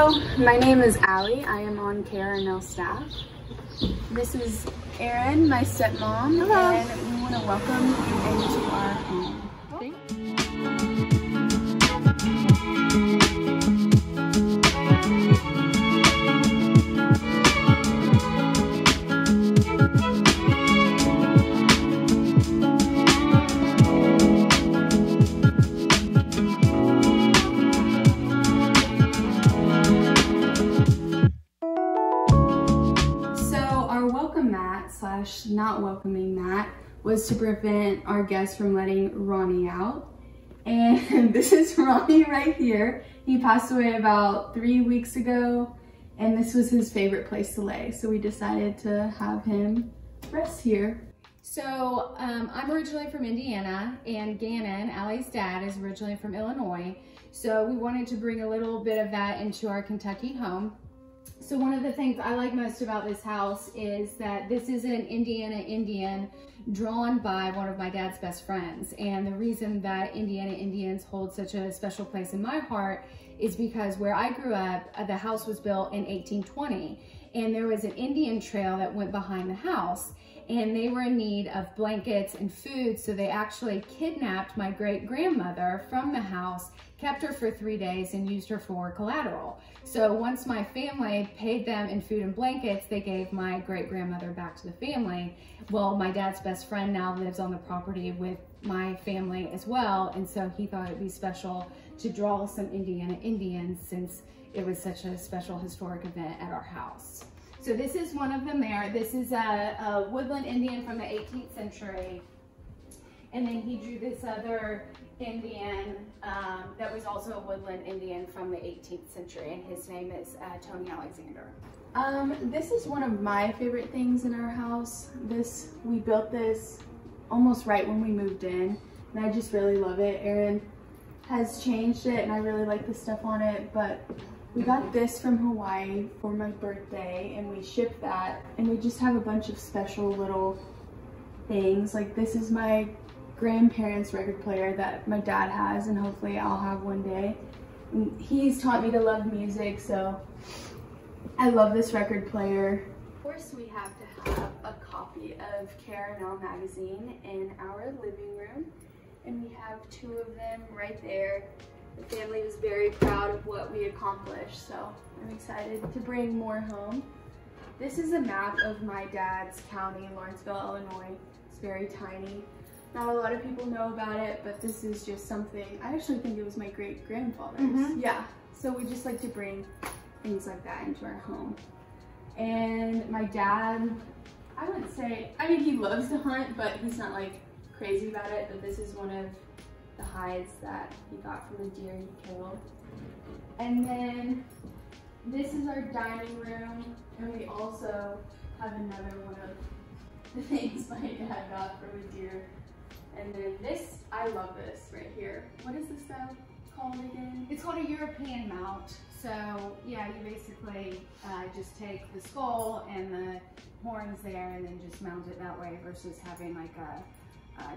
Hello, my name is Allie. I am on KRNL staff. This is Erin, my stepmom. Hello. And we want to welcome you into our home. / not welcoming mat was to prevent our guests from letting Ronnie out. And this is Ronnie right here. He passed away about 3 weeks ago, and this was his favorite place to lay. So we decided to have him rest here. So I'm originally from Indiana, and Gannon, Allie's dad, is originally from Illinois. So we wanted to bring a little bit of that into our Kentucky home. So one of the things I like most about this house is that this is an Indiana Indian drawn by one of my dad's best friends. And the reason that Indiana Indians hold such a special place in my heart is because where I grew up, the house was built in 1820, and there was an Indian trail that went behind the house, and they were in need of blankets and food, so they actually kidnapped my great-grandmother from the house, kept her for 3 days, and used her for collateral. So once my family paid them in food and blankets, they gave my great-grandmother back to the family. Well, my dad's best friend now lives on the property with my family as well, and so he thought it'd be special to draw some Indiana Indians since it was such a special historic event at our house. So this is one of them there. This is a woodland Indian from the 18th century. And then he drew this other Indian that was also a woodland Indian from the 18th century, and his name is Tony Alexander. This is one of my favorite things in our house. We built this almost right when we moved in, and I just really love it. Erin has changed it, and I really like the stuff on it, but we got this from Hawaii for my birthday, and we shipped that, and we just have a bunch of special little things. Like, this is my grandparents' record player that my dad has, and hopefully I'll have one day. And he's taught me to love music, so I love this record player. Of course, we have to have a copy of KRNL magazine in our living room, and we have 2 of them right there. The family was very proud of what we accomplished, so I'm excited to bring more home. This is a map of my dad's county, Lawrenceville, Illinois. It's very tiny. Not a lot of people know about it, but this is just something, I actually think it was my great-grandfather's. Yeah, so we just like to bring things like that into our home. And my dad, I wouldn't say, I mean, he loves to hunt, but he's not like crazy about it, but this is one of the hides that he got from a deer he killed. And then this is our dining room, and we also have another one of the things my dad got from a deer. And then this, I love this right here. What is this stuff called again? It's called a European mount. So yeah, you basically just take the skull and the horns there and then just mount it that way versus having like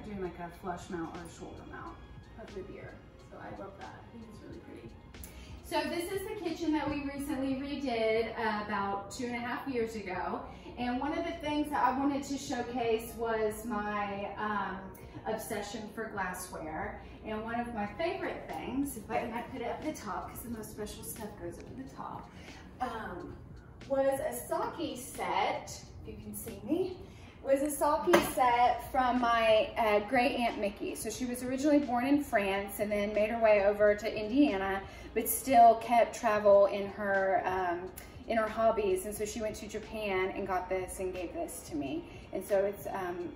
doing like a flush mount or a shoulder mount of the deer. So I love that. I think it's really pretty. So this is the kitchen that we recently redid about 2.5 years ago. And one of the things that I wanted to showcase was my obsession for glassware. And one of my favorite things, and I put it up the top because the most special stuff goes up at the top, was a sake set, if you can see me, was a sake set from my great aunt Mickey. So she was originally born in France and then made her way over to Indiana, but still kept travel in her hobbies. And so she went to Japan and got this and gave this to me. And so it's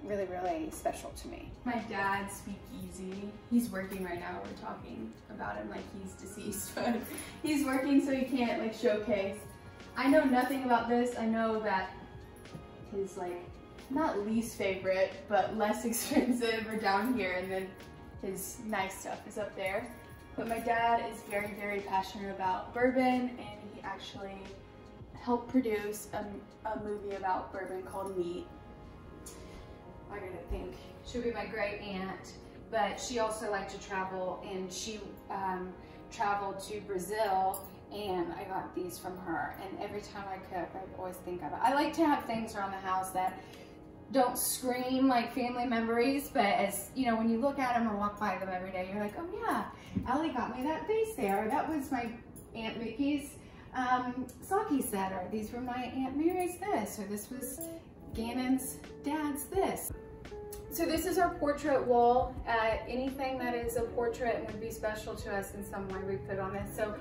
really, really special to me. My dad's speakeasy. He's working right now. We're talking about him like he's deceased, but he's working so he can't like showcase. I know nothing about this. I know that his like, not least favorite, but less expensive are down here, and then his nice stuff is up there. But my dad is very, very passionate about bourbon, and he actually helped produce a movie about bourbon called Meat. I gotta think. She would be my great aunt, but she also liked to travel, and she traveled to Brazil and I got these from her, and every time I cook, I always think of it. I like to have things around the house that don't scream like family memories, but as you know, when you look at them or walk by them every day, you're like, oh yeah, Allie got me that vase there. That was my Aunt Vicky's sake setter. These were my Aunt Mary's this, or this was Gannon's dad's this. So this is our portrait wall. Anything that is a portrait and would be special to us in some way we put on this. So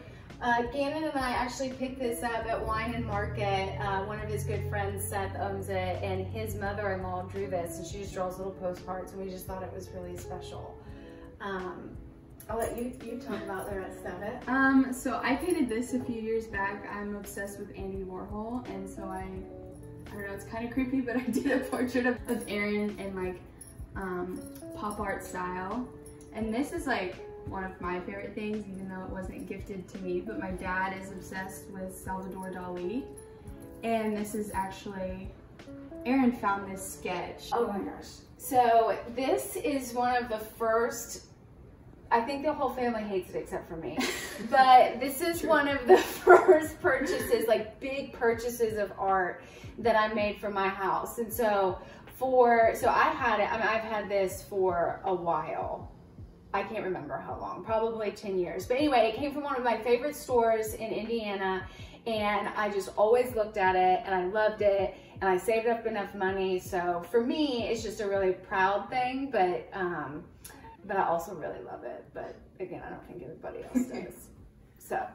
Gannon and I actually picked this up at Wine and Market. One of his good friends, Seth, owns it, and his mother-in-law drew this, and she just draws little postcards, and we just thought it was really special. I'll let you talk about the rest of it. So I painted this a few years back. I'm obsessed with Andy Warhol, and so I don't know, it's kind of creepy, but I did a portrait of Aaron in like pop art style. And this is like one of my favorite things, even though it wasn't gifted to me, but my dad is obsessed with Salvador Dali. And this is actually, Aaron found this sketch. Oh my gosh. So this is one of the first, I think the whole family hates it except for me, but this is one of the first purchases, like big purchases of art that I made for my house. And so I had it, I mean, I've had this for a while. I can't remember how long, probably 10 years. But anyway, it came from one of my favorite stores in Indiana, and I just always looked at it and I loved it, and I saved up enough money. So for me, it's just a really proud thing, but I also really love it. But again, I don't think everybody else does. So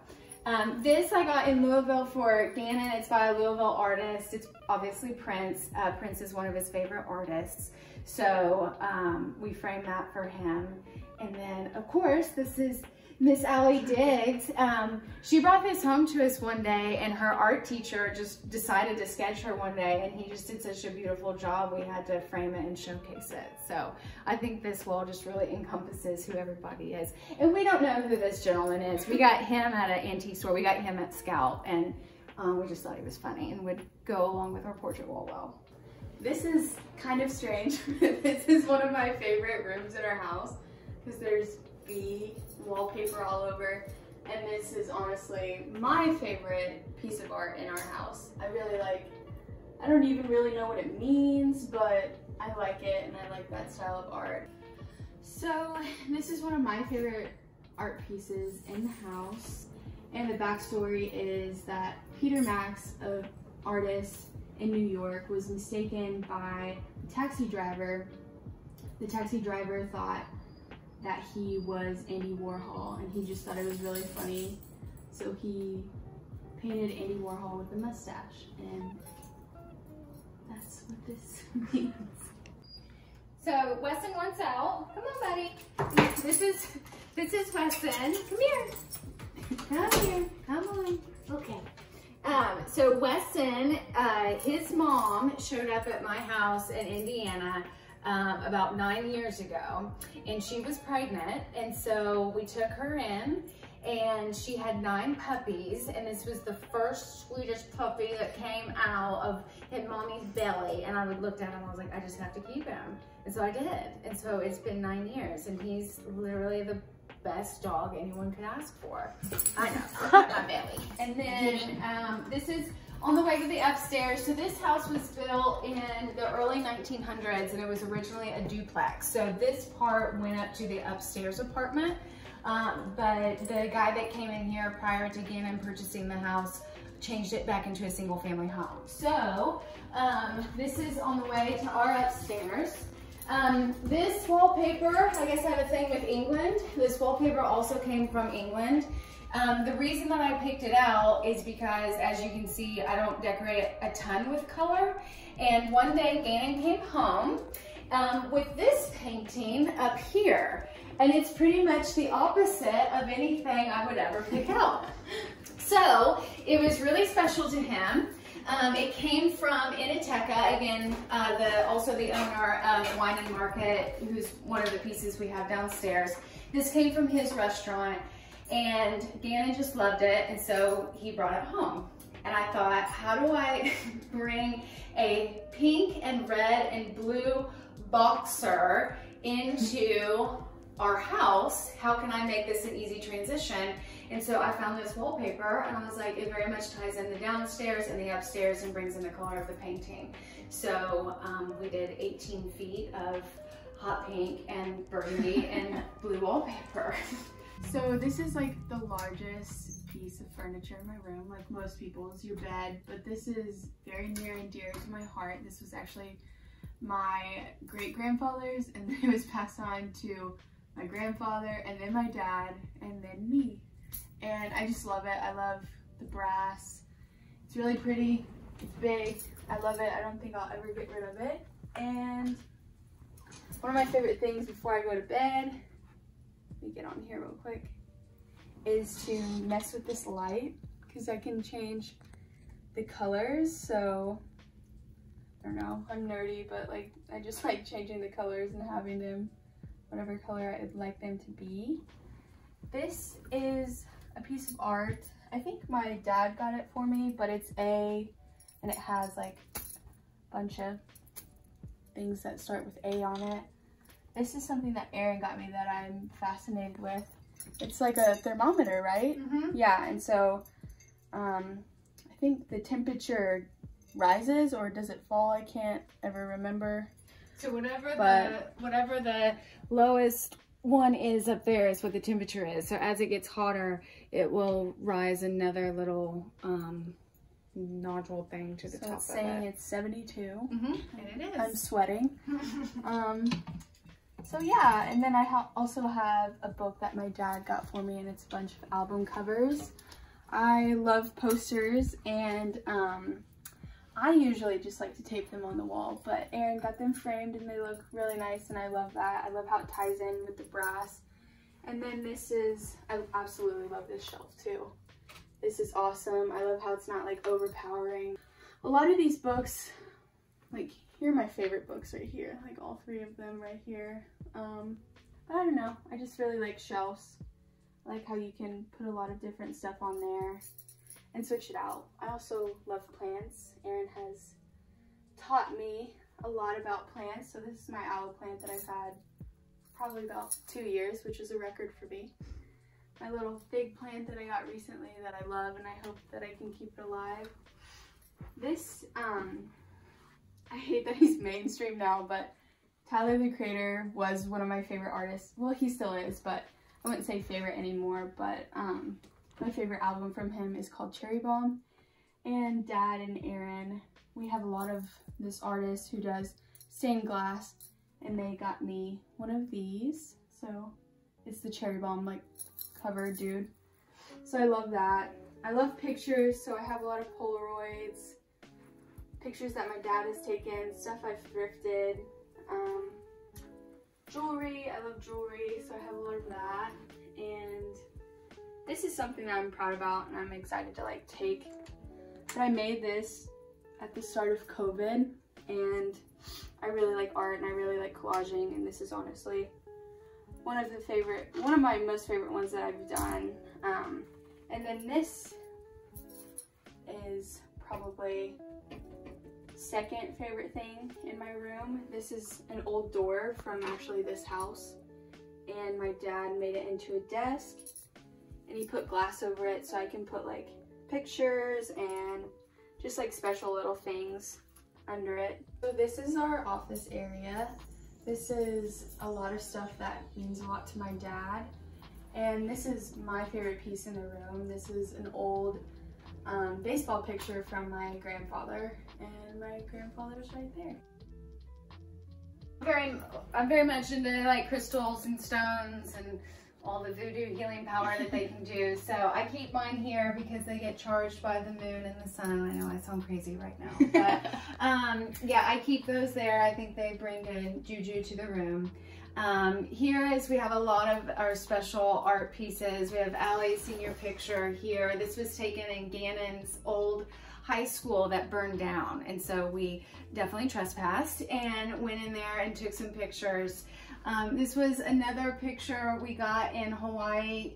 this I got in Louisville for Gannon. It's by a Louisville artist. It's obviously Prince. Prince is one of his favorite artists. So we framed that for him. And then of course, this is Miss Allie Diggs. She brought this home to us one day, and her art teacher just decided to sketch her one day, and he just did such a beautiful job. We had to frame it and showcase it. So I think this wall just really encompasses who everybody is. And we don't know who this gentleman is. We got him at an antique store. We got him at Scout, and we just thought he was funny and would go along with our portrait wall well. This is kind of strange. This is one of my favorite rooms in our house because there's bee wallpaper all over, and this is honestly my favorite piece of art in our house. I really like, I don't even really know what it means, but I like it, and I like that style of art. So this is one of my favorite art pieces in the house, and the backstory is that Peter Max, an artist in New York, was mistaken by a taxi driver. The taxi driver thought that he was Andy Warhol, and he just thought it was really funny. So he painted Andy Warhol with a mustache, and that's what this means. So Weston wants out. Come on, buddy. This is Weston. Come here. Come here. Come on. Okay. So Weston, his mom showed up at my house in Indiana about 9 years ago, and she was pregnant, and so we took her in, and she had 9 puppies, and this was the first sweetest puppy that came out of his mommy's belly. And I looked at him, I was like, I just have to keep him, and so I did. And so it's been 9 years, and he's literally the best dog anyone could ask for. I know, my belly. And then this is on the way to the upstairs. So this house was built in the early 1900s, and it was originally a duplex. So this part went up to the upstairs apartment, but the guy that came in here prior to Gannon purchasing the house changed it back into a single family home. So this is on the way to our upstairs. This wallpaper, I guess I have a thing with England. This wallpaper also came from England. The reason that I picked it out is because, as you can see, I don't decorate a ton with color. And one day Gannon came home with this painting up here. And it's pretty much the opposite of anything I would ever pick out. So it was really special to him. It came from Initeca, again, also the owner of Wine and Market, who's one of the pieces we have downstairs. This came from his restaurant, and Gannon just loved it, and so he brought it home. And I thought, how do I bring a pink and red and blue boxer into our house, how can I make this an easy transition? And so I found this wallpaper and I was like, it very much ties in the downstairs and the upstairs and brings in the color of the painting. So we did 18 feet of hot pink and burgundy and blue wallpaper. So this is like the largest piece of furniture in my room, like most people's, your bed, but this is very near and dear to my heart. This was actually my great-grandfather's, and then it was passed on to my grandfather, and then my dad, and then me. And I just love it. I love the brass. It's really pretty. It's big. I love it. I don't think I'll ever get rid of it. And one of my favorite things before I go to bed, let me get on here real quick, is to mess with this light, because I can change the colors. So I don't know, I'm nerdy, but like I just like changing the colors and having them whatever color I'd like them to be. This is a piece of art. I think my dad got it for me, but it's and it has like a bunch of things that start with A on it. This is something that Aaron got me that I'm fascinated with. It's like a thermometer, right? Mm-hmm. Yeah, and so I think the temperature rises, or does it fall? I can't ever remember. So whatever the lowest one is up there is what the temperature is. So as it gets hotter, it will rise another little nodule thing to the top of it. So it's saying it's 72. Mm-hmm. And it is. I'm sweating. So yeah, and then I also have a book that my dad got for me, and it's a bunch of album covers. I love posters, and I usually just like to tape them on the wall, but Aaron got them framed and they look really nice, and I love that. I love how it ties in with the brass. And then this is, I absolutely love this shelf too. This is awesome. I love how it's not like overpowering. A lot of these books, like here are my favorite books right here, like all three of them right here. But I don't know, I just really like shelves. I like how you can put a lot of different stuff on there and switch it out. I also love plants. Aaron has taught me a lot about plants. So this is my aloe plant that I've had probably about 2 years, which is a record for me. My little fig plant that I got recently that I love, and I hope that I can keep it alive. This, I hate that he's mainstream now, but Tyler the Creator was one of my favorite artists. Well, he still is, but I wouldn't say favorite anymore, but my favorite album from him is called Cherry Bomb. And Dad and Aaron, we have a lot of this artist who does stained glass, and they got me one of these. So it's the Cherry Bomb like cover dude. So I love that. I love pictures, so I have a lot of Polaroids, pictures that my dad has taken, stuff I've thrifted, jewelry. I love jewelry, so I have a lot of that. And this is something that I'm proud about and I'm excited to like take. But I made this at the start of COVID, and I really like art and I really like collaging, and this is honestly one of my most favorite ones that I've done. And then this is probably second favorite thing in my room. This is an old door from actually this house, and my dad made it into a desk, and he put glass over it so I can put like pictures and just like special little things under it. So this is our office area. This is a lot of stuff that means a lot to my dad, and this is my favorite piece in the room. This is an old baseball picture from my grandfather, and my grandfather's right there. I'm very much into like crystals and stones and all the voodoo healing power that they can do. So I keep mine here because they get charged by the moon and the sun. I know I sound crazy right now, but yeah, I keep those there. I think they bring good juju to the room. We have a lot of our special art pieces. We have Allie's senior picture here. This was taken in Gannon's old high school that burned down, and so we definitely trespassed and went in there and took some pictures. This was another picture we got in Hawaii.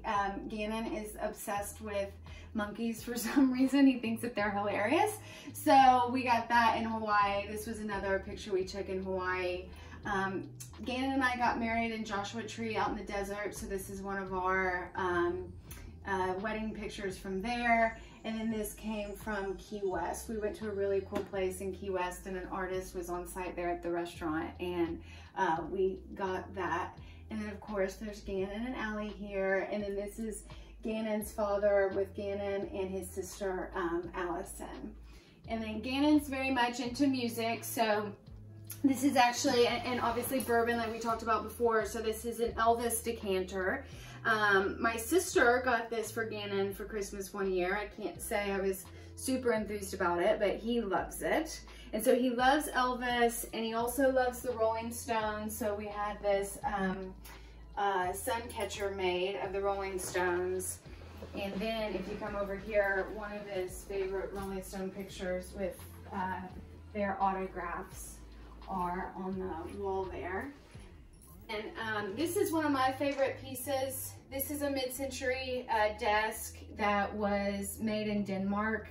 Gannon is obsessed with monkeys for some reason. He thinks that they're hilarious. So we got that in Hawaii. This was another picture we took in Hawaii. Gannon and I got married in Joshua Tree out in the desert, so this is one of our wedding pictures from there. And then this came from Key West. We went to a really cool place in Key West, and an artist was on site there at the restaurant, and we got that. And then of course there's Gannon and Allie here, and then this is Gannon's father with Gannon and his sister Allison. And then Gannon's very much into music, so this is actually, and obviously bourbon like we talked about before, so this is an Elvis Decanter. My sister got this for Gannon for Christmas one year. I can't say I was super enthused about it, but he loves it. And so he loves Elvis, and he also loves the Rolling Stones, so we had this sun catcher made of the Rolling Stones. And then if you come over here, one of his favorite Rolling Stone pictures with their autographs are on the wall there. And this is one of my favorite pieces. This is a mid-century desk that was made in Denmark.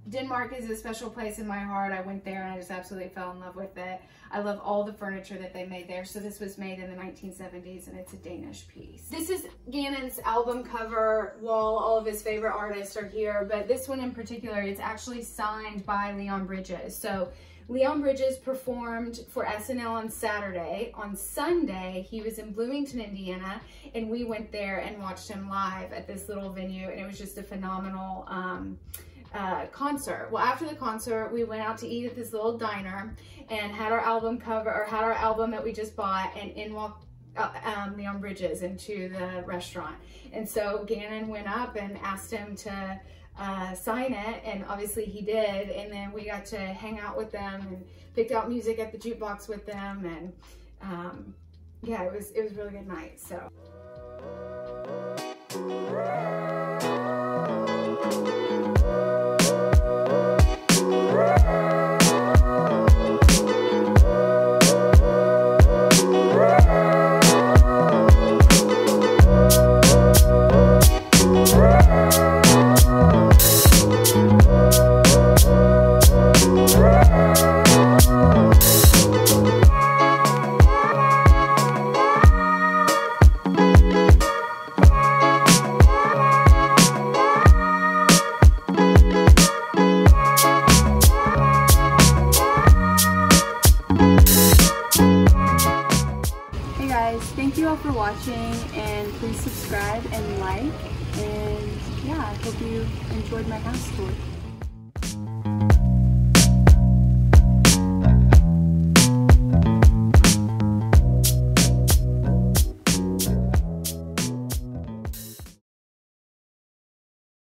Denmark is a special place in my heart. I went there and I just absolutely fell in love with it. I love all the furniture that they made there. So this was made in the 1970s, and it's a Danish piece. This is Gannon's album cover wall. All of his favorite artists are here, but this one in particular, it's actually signed by Leon Bridges. So Leon Bridges performed for SNL on Saturday. On Sunday, he was in Bloomington, Indiana, and we went there and watched him live at this little venue, and it was just a phenomenal concert. Well, after the concert, we went out to eat at this little diner and had our album cover, or had our album that we just bought, and in walked Leon Bridges into the restaurant. And so Gannon went up and asked him to sign it, and obviously he did. And then we got to hang out with them and picked out music at the jukebox with them, and yeah, it was a really good night. So. Thank you all for watching, and please subscribe and like, and yeah, I hope you enjoyed my house tour.